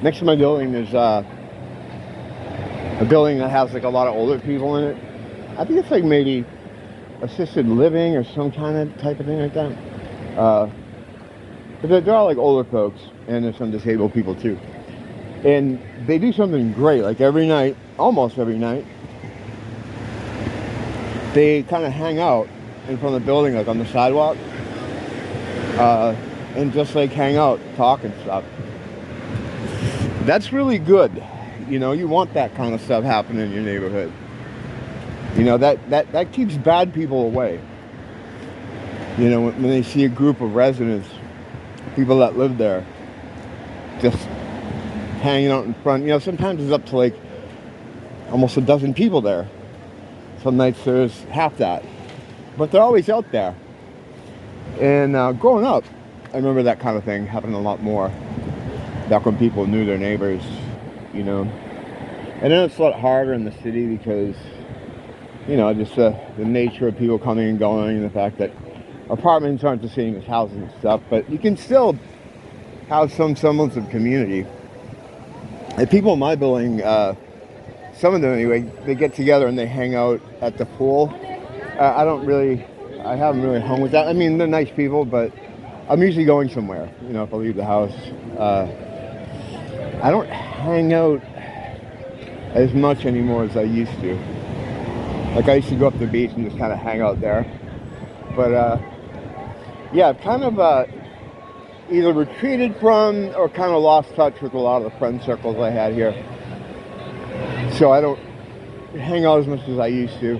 Next to my building is a building that has like a lot of older people in it. I think it's like maybe assisted living or some kind of type of thing like that. But they're all like older folks, and there's some disabled people too. And they do something great, like every night, almost every night, they kind of hang out in front of the building, like on the sidewalk, and just like hang out, talk and stuff. That's really good. You know, you want that kind of stuff happening in your neighborhood. You know, that keeps bad people away. You know, when they see a group of residents, people that live there, just hanging out in front. You know, sometimes it's up to like almost a dozen people there. Some nights there's half that. But they're always out there. And growing up, I remember that kind of thing happening a lot more. Back when people knew their neighbors, you know. And then it's a lot harder in the city because, you know, just the nature of people coming and going, and the fact that apartments aren't the same as houses and stuff. But you can still have some semblance of community. And people in my building, some of them anyway, they get together and they hang out at the pool. I haven't really hung with that. I mean, they're nice people, but I'm usually going somewhere, you know, if I leave the house. I don't hang out as much anymore as I used to. Like, I used to go up to the beach and just kind of hang out there. But, yeah, I've kind of either retreated from or kind of lost touch with a lot of the friend circles I had here. So I don't hang out as much as I used to.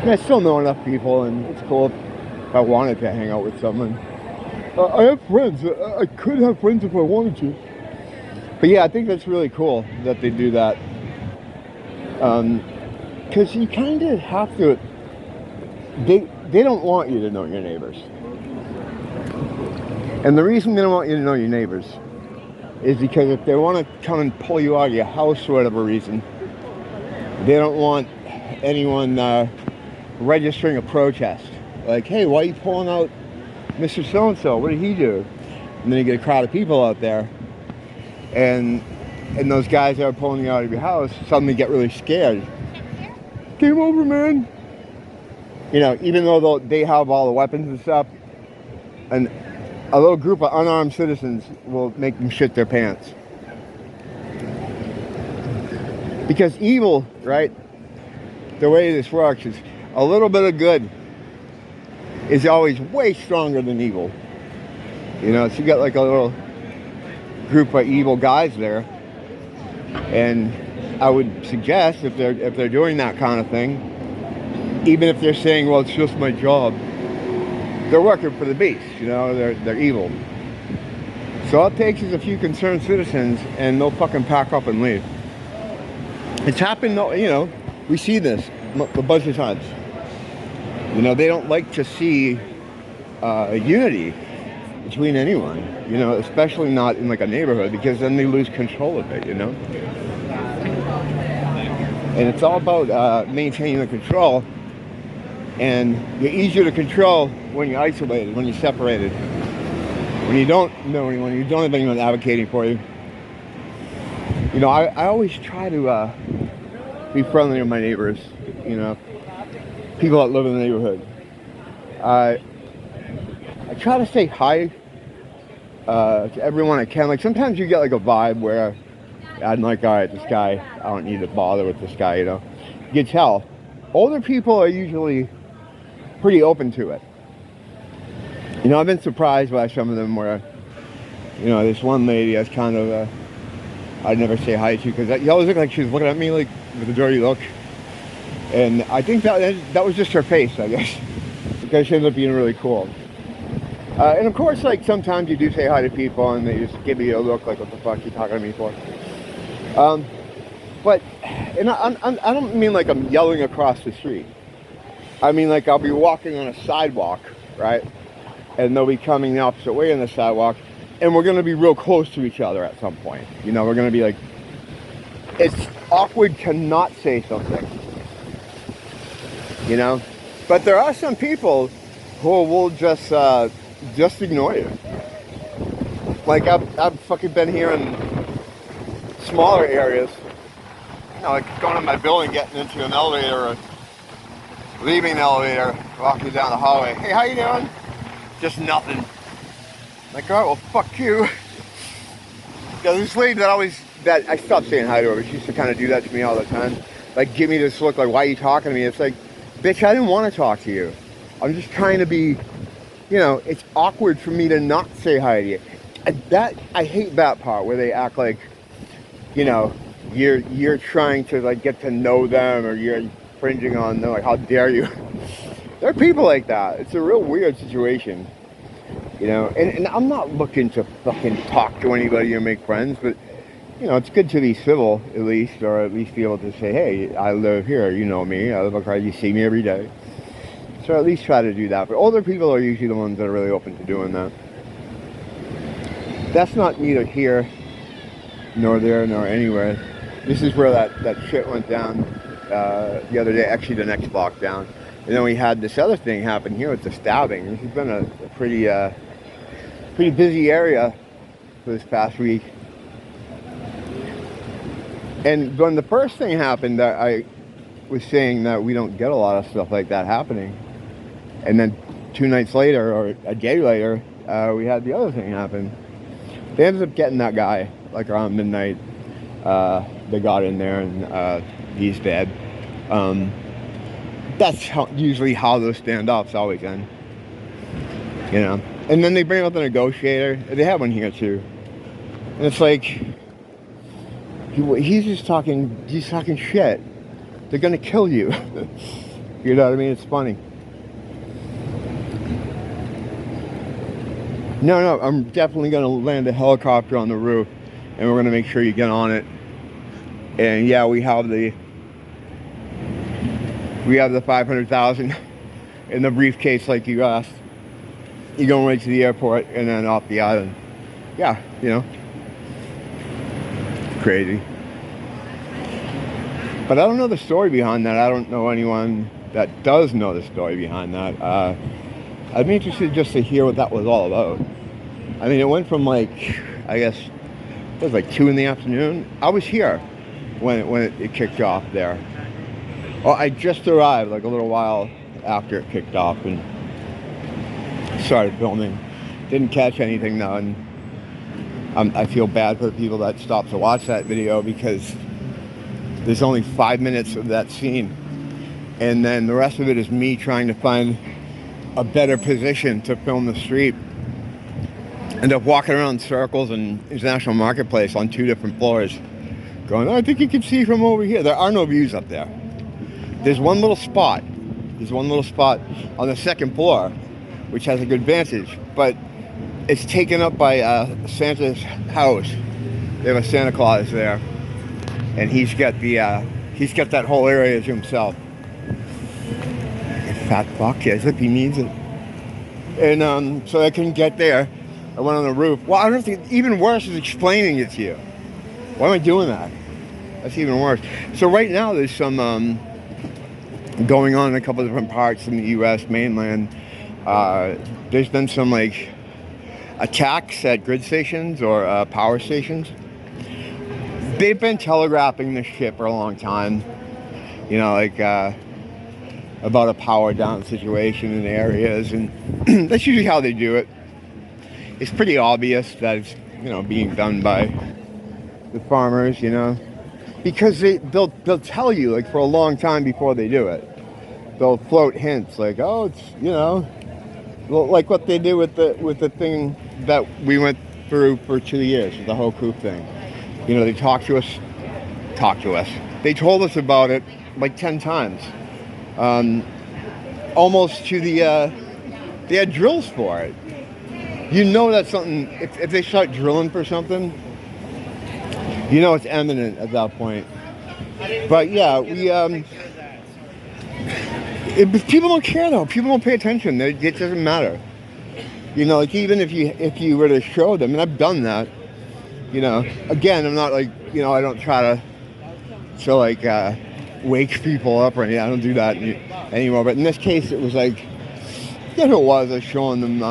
And I still know enough people, and it's cool if I wanted to hang out with someone. I have friends. I could have friends if I wanted to. But yeah, I think that's really cool that they do that. Because you kind of have to... They don't want you to know your neighbors. And the reason they don't want you to know your neighbors is because if they want to come and pull you out of your house for whatever reason, they don't want anyone registering a protest. Like, hey, why are you pulling out Mr. So-and-so? What did he do? And then you get a crowd of people out there, and those guys that are pulling you out of your house suddenly get really scared. Game over, man. You know, even though they have all the weapons and stuff, and a little group of unarmed citizens will make them shit their pants. Because evil, right, the way this works is a little bit of good is always way stronger than evil. You know, so you got like a little group of evil guys there, and I would suggest if they're doing that kind of thing, even if they're saying, well, it's just my job, they're working for the beast, you know, they're evil. So all it takes is a few concerned citizens and they'll fucking pack up and leave. It's happened, you know, we see this a bunch of times. You know, they don't like to see unity between anyone, you know, especially not in like a neighborhood, because then they lose control of it, you know. And it's all about maintaining the control. And you're easier to control when you're isolated, when you're separated, when you don't know anyone, you don't have anyone advocating for you. You know, I always try to be friendly with my neighbors, you know, people that live in the neighborhood. I try to say hi to everyone I can. Like, sometimes you get like a vibe where I'm like, all right, this guy, I don't need to bother with this guy, you know. You can tell. Older people are usually pretty open to it. You know, I've been surprised by some of them where, you know, this one lady that's kind of, I'd never say hi to, because you always look like she was looking at me like with a dirty look. And I think that was just her face, I guess, because she ended up being really cool. And of course, like, sometimes you do say hi to people and they just give you a look like, what the fuck are you talking to me for? But, and I don't mean like I'm yelling across the street. I mean, like, I'll be walking on a sidewalk, right? And they'll be coming the opposite way on the sidewalk, and we're going to be real close to each other at some point. You know, we're going to be like, it's awkward to not say something, you know? But there are some people who will just ignore you. Like I've fucking been here in smaller areas. You know, like going to my building, getting into an elevator, or leaving an elevator, walking down the hallway. Hey, how you doing? Just nothing. Like, all right, well, fuck you. Yeah, this lady that I stopped saying hi to her, but she used to kind of do that to me all the time. Like, give me this look, like, why are you talking to me? It's like, bitch, I didn't want to talk to you. I'm just trying to be, you know, it's awkward for me to not say hi to you. I hate that part where they act like, you know, you're trying to, like, get to know them, or you're infringing on them, like, how dare you? There are people like that. It's a real weird situation. You know, and I'm not looking to fucking talk to anybody or make friends, but, you know, it's good to be civil, at least, or at least be able to say, hey, I live here, you know me, I live across, you see me every day. So at least try to do that. But older people are usually the ones that are really open to doing that. That's not neither here, nor there, nor anywhere. This is where that shit went down the other day, actually the next block down. And then we had this other thing happen here with the stabbing. This has been a pretty busy area for this past week. And when the first thing happened, I was saying that we don't get a lot of stuff like that happening. And then 2 nights later, or a day later, we had the other thing happen. They ended up getting that guy, like around midnight. They got in there, and he's dead. That's usually how those standoffs always end. You know? And then they bring out the negotiator. They have one here too. And it's like, he's talking shit. They're gonna kill you. You know what I mean? It's funny. No, I'm definitely gonna land a helicopter on the roof, and we're gonna make sure you get on it. And yeah, we have the 500,000 in the briefcase, like you asked. You're going right to the airport and then off the island. Yeah, you know, crazy. But I don't know the story behind that. I don't know anyone that does know the story behind that. I'd be interested just to hear what that was all about. I mean, it went from, like, I guess it was like 2 in the afternoon. I was here when it kicked off there. Well, I just arrived like a little while after it kicked off and started filming. Didn't catch anything though, and I feel bad for the people that stopped to watch that video, because there's only 5 minutes of that scene, and then the rest of it is me trying to find a better position to film the street. End up walking around in circles in International Marketplace on 2 different floors, going, oh, I think you can see from over here. There are no views up there. There's one little spot. There's one little spot on the 2nd floor, which has a good vantage, but it's taken up by Santa's house. They have a Santa Claus there, and he's got that whole area to himself. Fat fuck, as if he needs it. And so I couldn't get there. I went on the roof. Well, I don't think, even worse is explaining it to you. Why am I doing that? That's even worse. So right now there's some going on in a couple of different parts in the U.S. mainland. There's been some, like, attacks at grid stations or power stations. They've been telegraphing this shit for a long time. You know, like, about a power down situation in areas, and that's usually how they do it. It's pretty obvious that it's, you know, being done by the farmers, you know, because they'll tell you, like, for a long time before they do it. They'll float hints like, oh, it's, you know, like what they did with the thing that we went through for 2 years, the whole coup thing. You know, they talked to us. They told us about it like 10 times. Almost to they had drills for it. You know that's something, if they start drilling for something, you know it's imminent at that point. But yeah, people don't care though. People don't pay attention. It doesn't matter. You know, like, even if you were to show them, and I've done that, you know, again, I'm not like, you know, I don't try to like, wake people up or anything. I don't do that anymore. But in this case, it was like, I guess it was showing them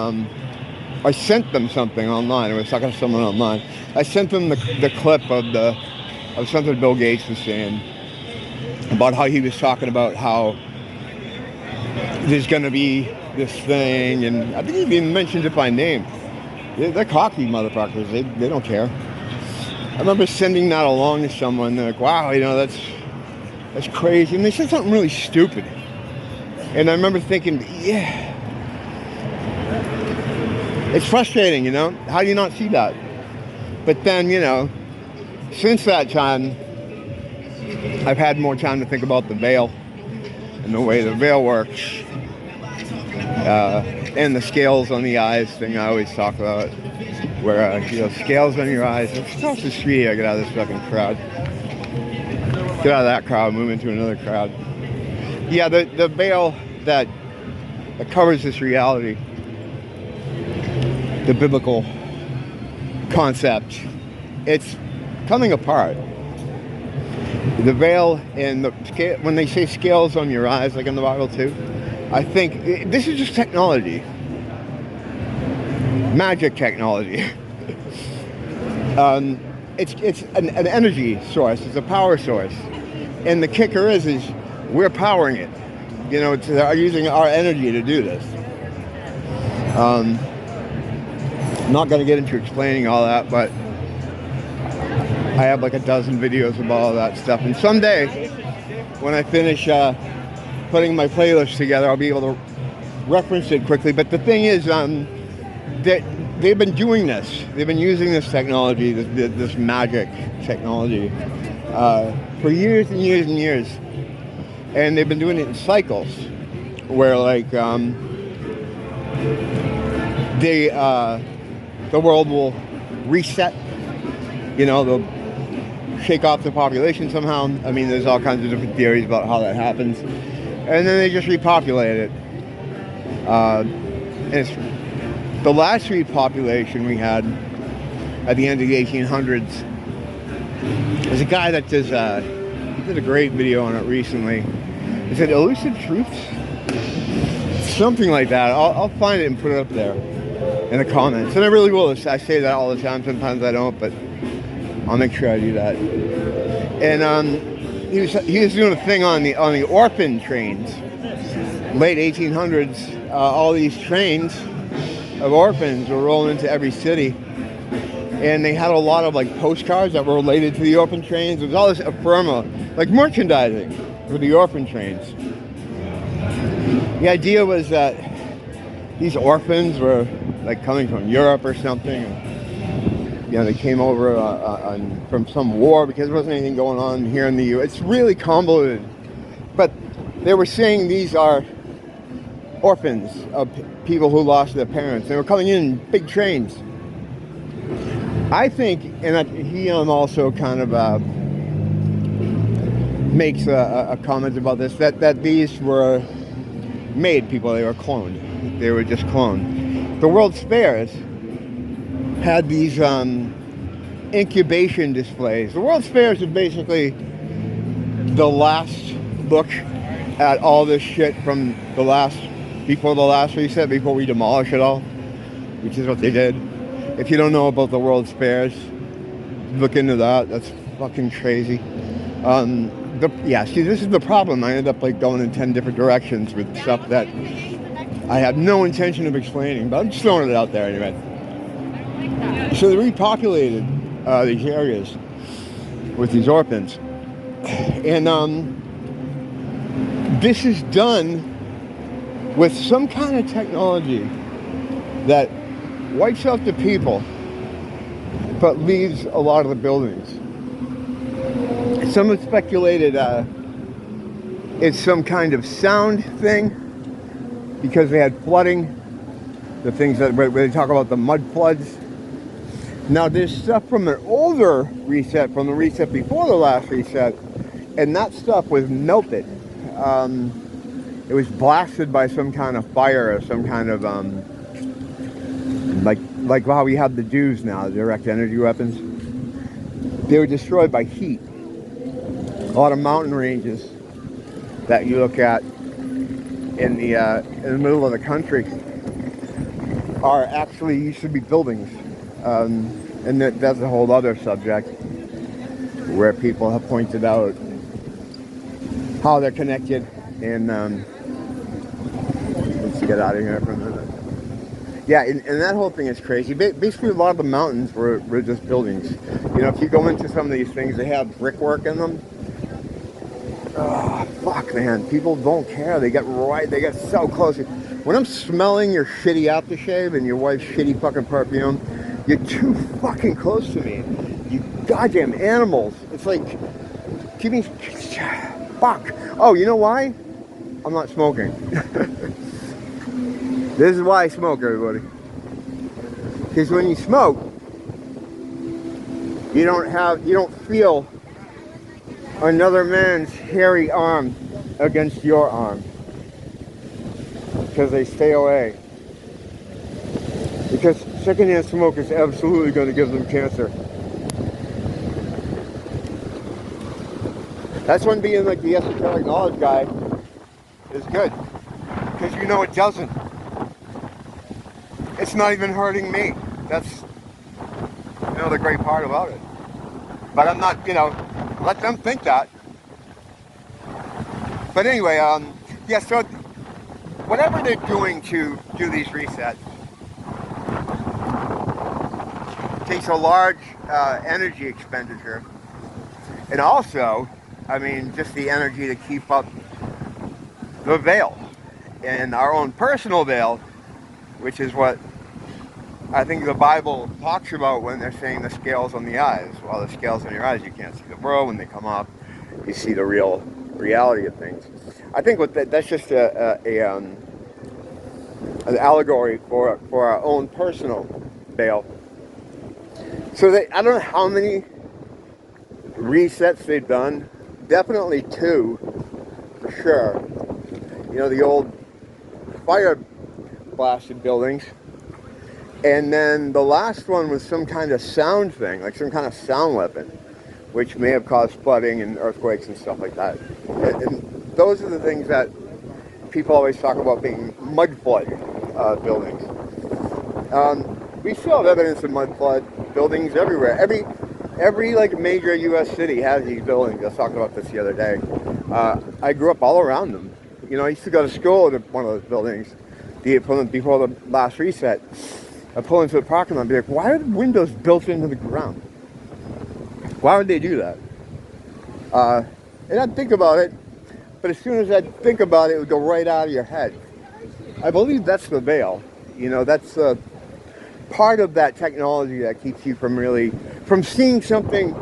I sent them something online. I was talking to someone online. I sent them the clip of something Bill Gates was saying about how he was talking about how there's going to be this thing, and I think he even mentioned it by name. They're cocky motherfuckers. They don't care. I remember sending that along to someone. They're like, wow, that's crazy. And they said something really stupid. And I remember thinking, yeah, it's frustrating, How do you not see that? But then, since that time, I've had more time to think about the veil and the way the veil works. And the scales on the eyes thing I always talk about, where, scales on your eyes. It's across the street here, get out of this fucking crowd. Get out of that crowd, move into another crowd. Yeah, the veil that covers this reality, the biblical concept, it's coming apart. The veil and when they say scales on your eyes, like in the Bible too, I think this is just technology. Magic technology. It's an energy source. It's a power source. And the kicker is we're powering it. They're using our energy to do this. I'm not going to get into explaining all that, but I have like a dozen videos about all that stuff. And someday, when I finish putting my playlist together, I'll be able to reference it quickly. But the thing is, they've been doing this. They've been using this technology, this magic technology, for years and years and years. And they've been doing it in cycles, where like the world will reset. They'll shake off the population somehow. I mean, there's all kinds of different theories about how that happens. And then they just repopulate it. And it's the last repopulation we had at the end of the 1800s. There's a guy that he did a great video on it recently. Is it Elusive Truths? Something like that. I'll find it and put it up there in the comments. And I really will. I say that all the time. Sometimes I don't, but I'll make sure I do that. And he was doing a thing on the orphan trains. Late 1800s, all these trains of orphans were rolling into every city. And they had a lot of like postcards that were related to the orphan trains. There was all this ephemera, like merchandising for the orphan trains. The idea was that these orphans were like coming from Europe or something. They came over from some war because there wasn't anything going on here in the U.S. It's really convoluted. But they were saying these are orphans of people who lost their parents. They were coming in big trains. I think, and he also kind of makes a comment about this, that these were made people. They were cloned. They were just cloned. The World's Fairs had these incubation displays. The World's Fairs are basically the last look at all this shit from before the last reset, before we demolish it all, which is what they did. If you don't know about the World's Fairs, look into that. That's fucking crazy. See, this is the problem. I end up like going in 10 different directions with stuff that I have no intention of explaining, but I'm just throwing it out there anyway. So they repopulated these areas with these orphans. And this is done with some kind of technology that wipes out the people, but leaves a lot of the buildings. Some have speculated it's some kind of sound thing, because they had flooding, the things that where they talk about the mud floods. Now there's stuff from an older reset, from the reset before the last reset, and that stuff was melted. It was blasted by some kind of fire or some kind of like how we have the DEWs now, the direct energy weapons. They were destroyed by heat. A lot of mountain ranges that you look at in the middle of the country are actually used to be buildings. And that's a whole other subject where people have pointed out how they're connected. And let's get out of here for a minute. Yeah, and that whole thing is crazy. Basically, a lot of the mountains were just buildings. You know, if you go into some of these things, they have brickwork in them. Oh, fuck, man. People don't care. They get so close. When I'm smelling your shitty aftershave and your wife's shitty fucking perfume, you're too fucking close to me. You goddamn animals. It's like, give me, fuck. Oh, you know why? I'm not smoking. This is why I smoke, everybody. Because when you smoke, you don't feel another man's hairy arm against your arm. Because they stay away. Because secondhand smoke is absolutely going to give them cancer. That's when being like the esoteric knowledge guy is good. Because you know it doesn't. It's not even hurting me. That's, the great part about it. But I'm not, let them think that. But anyway, yeah, so whatever they're doing to do these resets takes a large energy expenditure. And also, just the energy to keep up the veil. And our own personal veil, which is what I think the Bible talks about when they're saying the scales on the eyes. Well, the scales on your eyes, you can't see the world. When they come up, you see the real reality of things. I think that's just an allegory for our own personal veil. So I don't know how many resets they've done. Definitely 2, for sure. The old fire blasted buildings. And then the last one was some kind of sound thing, like some kind of sound weapon, which may have caused flooding and earthquakes and stuff like that. And those are the things that people always talk about being mud flood buildings. We still have evidence of mud flood buildings everywhere. Every like major U.S. city has these buildings. I was talking about this the other day. I grew up all around them. I used to go to school at one of those buildings before the last reset. I pull into the parking lot and be like, why are the windows built into the ground? Why would they do that? And I'd think about it, but as soon as I'd think about it, it would go right out of your head. I believe that's the veil. That's part of that technology that keeps you from seeing something,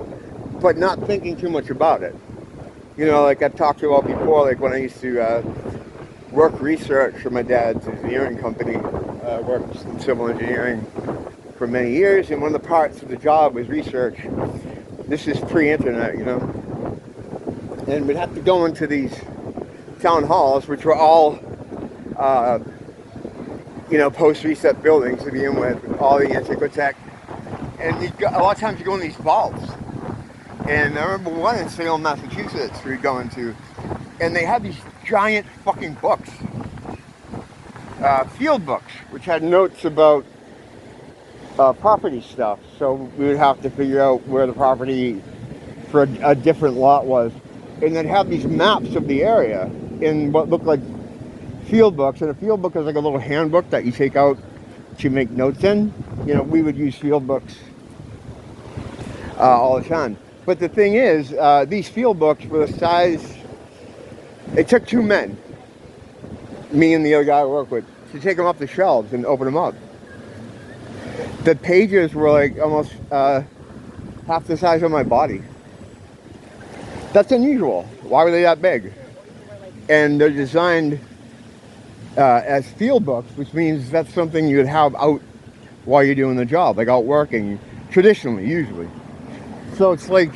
but not thinking too much about it. Like I've talked about before, like when I used to work research for my dad's engineering company, worked in civil engineering for many years, and one of the parts of the job was research. This is pre-internet, and we'd have to go into these town halls, which were all, post-reset buildings to begin with all the antiquitech, and a lot of times you go in these vaults. And I remember one in Salem, Massachusetts, we'd go into, and they had these giant fucking books, field books, which had notes about property stuff. So we would have to figure out where the property for a different lot was. And they'd have these maps of the area in what looked like field books. And a field book is like a little handbook that you take out to make notes in. We would use field books all the time. But the thing is, these field books were the size. It took 2 men, me and the other guy I work with, to take them off the shelves and open them up. The pages were like almost half the size of my body. That's unusual. Why were they that big? And they're designed as field books, which means that's something you'd have out while you're doing the job, like out working, traditionally, usually. So it's like,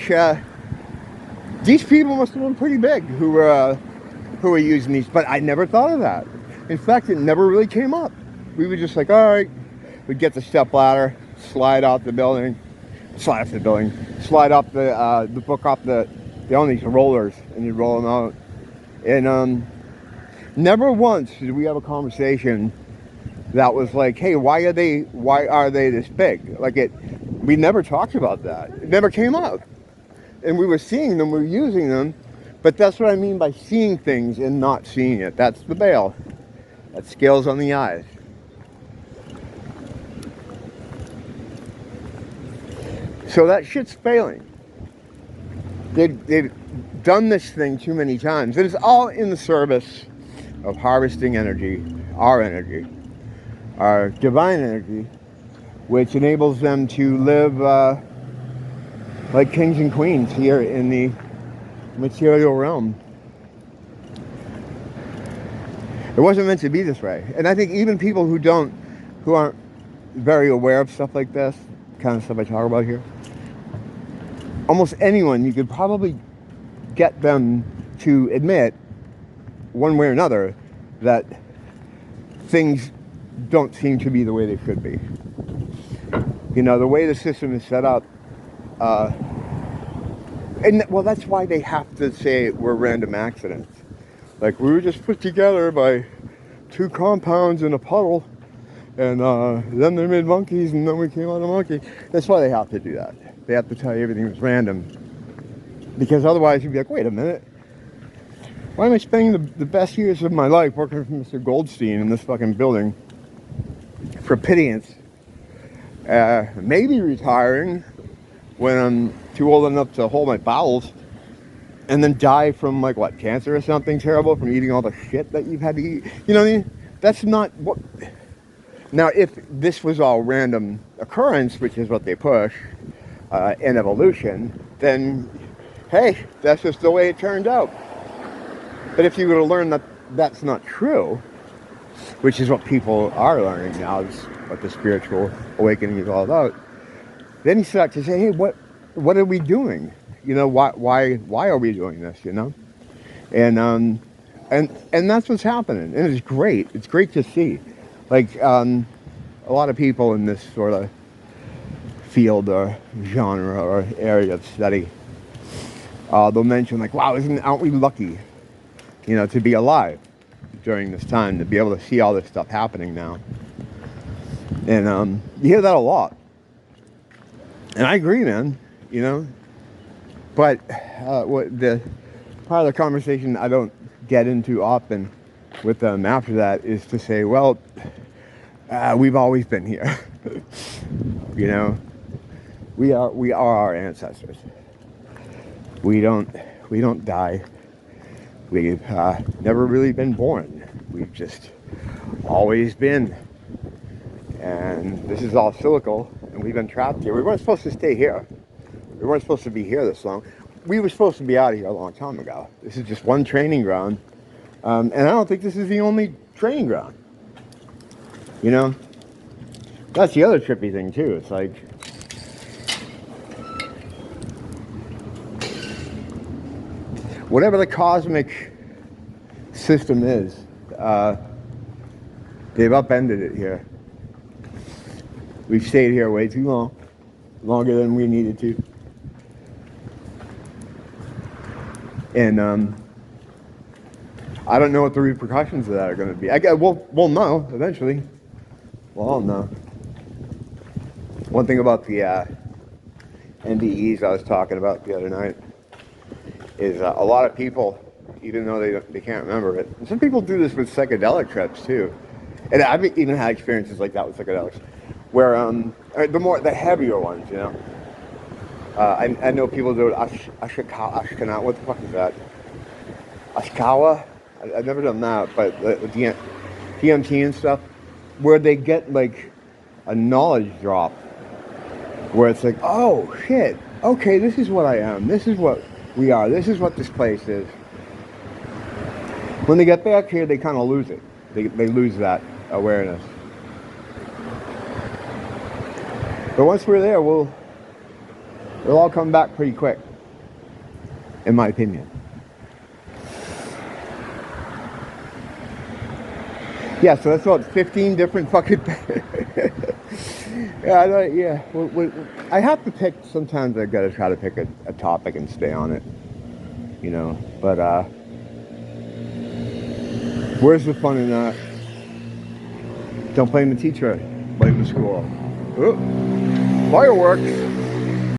these people must have been pretty big who were using these, but I never thought of that. In fact, it never really came up. We were just like, all right, we'd get the step ladder, slide off the building, slide off the book off they own these rollers, and you roll them out. And never once did we have a conversation that was like, hey, why are they this big? Like we never talked about that. It never came up. And we were seeing them, we were using them, but that's what I mean by seeing things and not seeing it. That's the bail. That scales on the eyes. So that shit's failing. They've done this thing too many times. And it's all in the service of harvesting energy, our divine energy, which enables them to live like kings and queens here in the material realm. It wasn't meant to be this way. And I think even people who aren't very aware of stuff like this, kind of stuff I talk about here, almost anyone, you could probably get them to admit, one way or another, that things don't seem to be the way they should be. You know, the way the system is set up, and well, that's why they have to say we're random accidents. Like, we were just put together by two compounds in a puddle, and then they made monkeys, and then we came out of monkey. That's why they have to do that. They have to tell you everything was random. Because otherwise you'd be like, wait a minute. Why am I spending the best years of my life working for Mr. Goldstein in this fucking building for pittance? Maybe retiring when I'm too old enough to hold my bowels, and then die from, like, what, cancer or something terrible from eating all the shit that you've had to eat. You know what I mean? That's not what... Now, if this was all random occurrence, which is what they push, in evolution, then, hey, that's just the way it turned out. But if you were to learn that that's not true, which is what people are learning now, is what the spiritual awakening is all about, then you start to say, hey, what are we doing? You know, why are we doing this, you know? And that's what's happening. And it's great. It's great to see. Like, a lot of people in this sort of field or genre or area of study, they'll mention, like, wow, aren't we lucky, you know, to be alive during this time, to be able to see all this stuff happening now. And you hear that a lot. And I agree, man, you know. But what the part of the conversation I don't get into often with them after that is to say, well, we've always been here. You know, we are our ancestors. We don't die. We've never really been born. We've just always been. And this is all cyclical, and we've been trapped here. We weren't supposed to stay here. We weren't supposed to be here this long. We were supposed to be out of here a long time ago. This is just one training ground. And I don't think this is the only training ground. You know? That's the other trippy thing, too. It's like, whatever the cosmic system is, they've upended it here. We've stayed here way too long. Longer than we needed to. And I don't know what the repercussions of that are going to be. I guess we'll know eventually. We'll all know. One thing about the NDEs I was talking about the other night is a lot of people, even though they can't remember it, and some people do this with psychedelic trips too. And I've even had experiences like that with psychedelics, where the heavier ones, you know. I know people do it. Ashkana, what the fuck is that? Ashkawa? I've never done that, but the DMT and stuff, where they get like a knowledge drop, where it's like, oh shit, okay, this is what I am, this is what we are, this is what this place is. When they get back here, they kind of lose it. They lose that awareness. But once we're there, we'll all come back pretty quick, in my opinion. Yeah, so that's what, 15 different fucking... yeah. I have to pick, sometimes I gotta try to pick a topic and stay on it, you know, but where's the fun in that? Don't blame the teacher, blame the school. Ooh, fireworks.